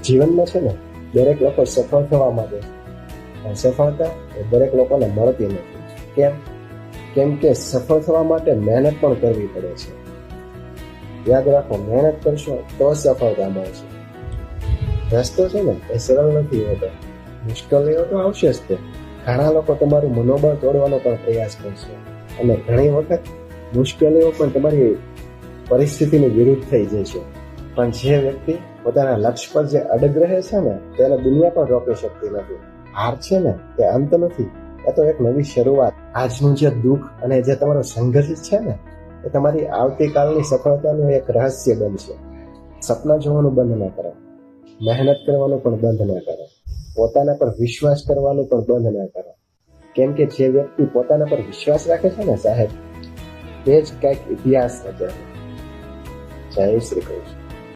જીવનમાં છે ને દરેક લોકો સફળ થવા માંગે છે, પણ સફળતા એ દરેક લોકોને મળતી નથી. કેમ કે સફળ થવા માટે મહેનત પણ કરવી પડે છે. યાદ રાખો, મહેનત કરશો તો સફળતા મળશે. રસ્તો છે ને એ સરળ નથી હોતો, મુશ્કેલીઓ તો આવશે જ. તે ઘણા લોકો તમારું મનોબળ તોડવાનો પણ પ્રયાસ કરશે, અને ઘણી વખત મુશ્કેલીઓ પણ તમારી પરિસ્થિતિની વિરુદ્ધ થઈ જશે. પણ જે વ્યક્તિ પોતાના લક્ષ્ય પર જે અડગ રહે છે ને, તેને દુનિયા પણ રોકી શકતી નથી. હાર છે ને તે અંત નથી, એ તો એક નવી શરૂઆત. આજનું જે દુઃખ અને જે તમારો સંઘર્ષ છે ને, એ તમારી આવતીકાલની સફળતાનું એક રહસ્ય બનશે. સપના જોવાનું બંધ ના કરો, મહેનત કરવાનું પણ બંધ ના કરો, પોતાના પર વિશ્વાસ કરવાનું પણ બંધ ના કરો. કેમ કે જે વ્યક્તિ પોતાના પર વિશ્વાસ રાખે છે ને સાહેબ, તે જ કંઈક ઇતિહાસ રચે છે. જય શ્રી કૃષ્ણ.